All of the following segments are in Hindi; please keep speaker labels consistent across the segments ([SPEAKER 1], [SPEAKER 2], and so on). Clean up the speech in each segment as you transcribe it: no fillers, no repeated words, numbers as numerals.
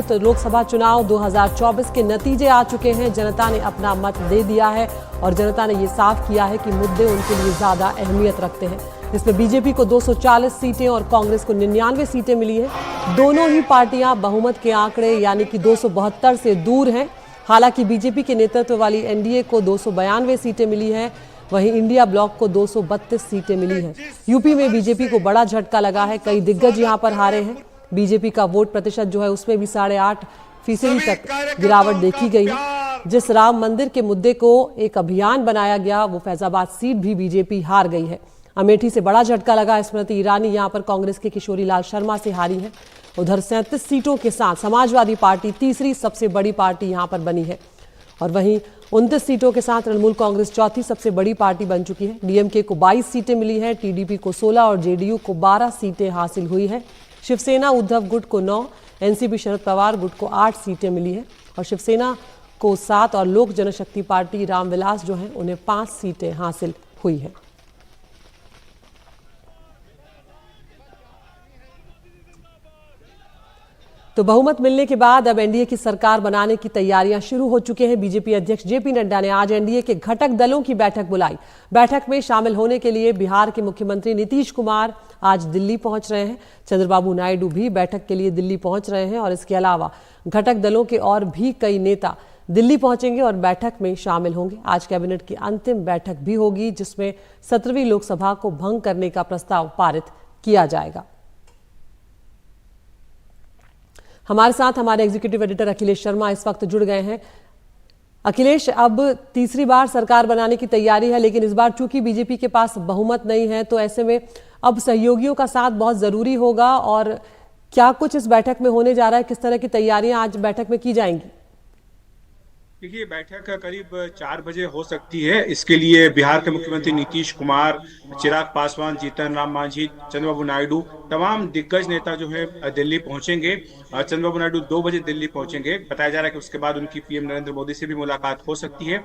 [SPEAKER 1] तो लोकसभा चुनाव 2024 के नतीजे आ चुके हैं। जनता ने अपना मत दे दिया है और जनता ने ये साफ किया है कि मुद्दे उनके लिए ज्यादा अहमियत रखते हैं। इसमें बीजेपी को 240 सीटें और कांग्रेस को 99 सीटें मिली हैं। दोनों ही पार्टियां बहुमत के आंकड़े यानी कि 272 से दूर हैं। हालांकि बीजेपी के नेतृत्व वाली एनडीए को 292 सीटें मिली हैं, वहीं इंडिया ब्लॉक को 232 सीटें मिली हैं। यूपी में बीजेपी को बड़ा झटका लगा है, कई दिग्गज यहां पर हारे हैं। बीजेपी का वोट प्रतिशत जो है उसमें भी 8.5% तक गिरावट देखी गई है। जिस राम मंदिर के मुद्दे को एक अभियान बनाया गया, वो फैजाबाद सीट भी बीजेपी हार गई है। अमेठी से बड़ा झटका लगा। स्मृति ईरानी यहां पर कांग्रेस के किशोरी लाल शर्मा से हारी है। उधर 37 सीटों के साथ समाजवादी पार्टी तीसरी सबसे बड़ी पार्टी यहां पर बनी है और वहीं 29 सीटों के साथ तृणमूल कांग्रेस चौथी सबसे बड़ी पार्टी बन चुकी है। डीएमके को 22 सीटें मिली हैं, टीडीपी को 16 और जेडीयू को 12 सीटें हासिल हुई है। शिवसेना उद्धव गुट को 9, एनसीपी शरद पवार गुट को 8 सीटें मिली हैं और शिवसेना को 7 और लोक जनशक्ति पार्टी रामविलास जो हैं उन्हें 5 सीटें हासिल हुई हैं। तो बहुमत मिलने के बाद अब एनडीए की सरकार बनाने की तैयारियां शुरू हो चुकी हैं। बीजेपी अध्यक्ष जेपी नड्डा ने आज एनडीए के घटक दलों की बैठक बुलाई। बैठक में शामिल होने के लिए बिहार के मुख्यमंत्री नीतीश कुमार आज दिल्ली पहुंच रहे हैं। चंद्रबाबू नायडू भी बैठक के लिए दिल्ली पहुंच रहे हैं और इसके अलावा घटक दलों के और भी कई नेता दिल्ली पहुंचेंगे और बैठक में शामिल होंगे। आज कैबिनेट की अंतिम बैठक भी होगी, जिसमें 17वीं लोकसभा को भंग करने का प्रस्ताव पारित किया जाएगा। हमारे साथ हमारे एग्जीक्यूटिव एडिटर अखिलेश शर्मा इस वक्त जुड़ गए हैं। अखिलेश, अब तीसरी बार सरकार बनाने की तैयारी है, लेकिन इस बार चूंकि बीजेपी के पास बहुमत नहीं है, तो ऐसे में अब सहयोगियों का साथ बहुत जरूरी होगा। और क्या कुछ इस बैठक में होने जा रहा है, किस तरह की तैयारियां आज बैठक में की जाएंगी?
[SPEAKER 2] देखिए, बैठक करीब 4 बजे हो सकती है। इसके लिए बिहार के मुख्यमंत्री नीतीश कुमार, चिराग पासवान, जीतन राम मांझी, चंद्रबाबू नायडू, तमाम दिग्गज नेता जो है दिल्ली पहुंचेंगे। चंद्रबाबू नायडू 2 बजे दिल्ली पहुंचेंगे। बताया जा रहा है कि उसके बाद उनकी पीएम नरेंद्र मोदी से भी मुलाकात हो सकती है।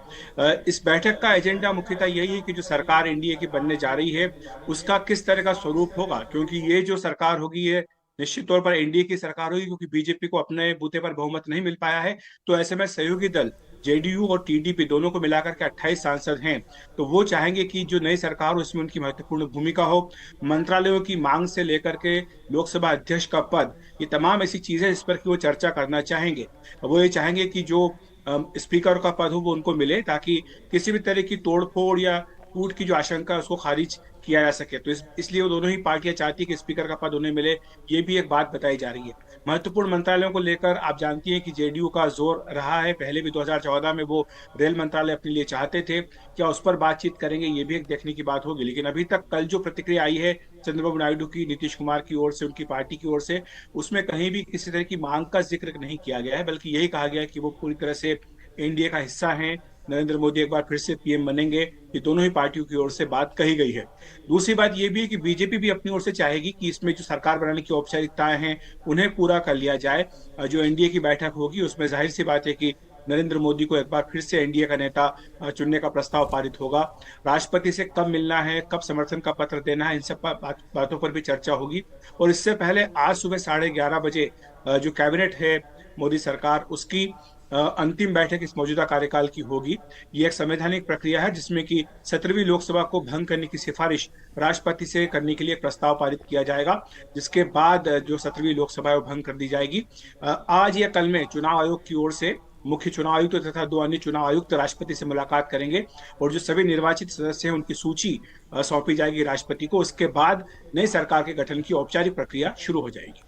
[SPEAKER 2] इस बैठक का एजेंडा मुख्यतः यही है कि जो सरकार एनडीए की बनने जा रही है उसका किस तरह का स्वरूप होगा, क्योंकि ये जो सरकार होगी ये निश्चित तौर पर एनडीए की सरकार होगी, क्योंकि बीजेपी को अपने बूते पर बहुमत नहीं मिल पाया है। तो ऐसे में सहयोगी दल जेडीयू और टीडीपी दोनों को मिलाकर के 28 सांसद हैं, तो वो चाहेंगे कि जो नई सरकार हो इसमें उनकी महत्वपूर्ण भूमिका हो। मंत्रालयों की मांग से लेकर के लोकसभा अध्यक्ष का पद, ये तमाम ऐसी चीजें इस पर कि वो चर्चा करना चाहेंगे। वो ये चाहेंगे कि जो स्पीकर का पद हो वो उनको मिले, ताकि किसी भी तरह की तोड़फोड़ या कूट की जो आशंका है उसको खारिज किया जा सके। तो इसलिए वो दोनों ही पार्टियां चाहती है कि स्पीकर का पद उन्हें मिले। ये भी एक बात बताई जा रही है। महत्वपूर्ण मंत्रालयों को लेकर आप जानती हैं कि जेडीयू का जोर रहा है। पहले भी 2014 में वो रेल मंत्रालय अपने लिए चाहते थे। क्या उस पर बातचीत करेंगे, ये भी एक देखने की बात होगी। लेकिन अभी तक कल जो प्रतिक्रिया आई है चंद्रबाबू नायडू की, नीतीश कुमार की ओर से, उनकी पार्टी की ओर से, उसमें कहीं भी किसी तरह की मांग का जिक्र नहीं किया गया है, बल्कि यही कहा गया है कि वो पूरी तरह से एनडीए का हिस्सा हैं। नरेंद्र मोदी एक बार फिर से पीएम बनेंगे, ये दोनों ही पार्टियों की ओर से बात कही गई है। दूसरी बात ये भी है कि बीजेपी भी अपनी ओर से चाहेगी कि इसमें जो सरकार बनाने की औपचारिकताएं हैं उन्हें पूरा कर लिया जाए। जो एनडीए की बैठक होगी उसमें जाहिर सी बात है कि नरेंद्र मोदी को एक बार फिर से एनडीए का नेता चुनने का प्रस्ताव पारित होगा। राष्ट्रपति से कब मिलना है, कब समर्थन का पत्र देना है, इन सब बातों पर भी चर्चा होगी। और इससे पहले आज सुबह 11:30 बजे जो कैबिनेट है मोदी सरकार, उसकी अंतिम बैठक इस मौजूदा कार्यकाल की होगी। ये एक संवैधानिक प्रक्रिया है जिसमें कि 17वीं लोकसभा को भंग करने की सिफारिश राष्ट्रपति से करने के लिए प्रस्ताव पारित किया जाएगा, जिसके बाद जो 17वीं लोकसभा है वो भंग कर दी जाएगी। आज या कल में चुनाव आयोग की ओर से मुख्य चुनाव आयुक्त तथा 2 अन्य चुनाव आयुक्त राष्ट्रपति से मुलाकात करेंगे और जो सभी निर्वाचित सदस्य हैं उनकी सूची सौंपी जाएगी राष्ट्रपति को। उसके बाद नई सरकार के गठन की औपचारिक प्रक्रिया शुरू हो जाएगी।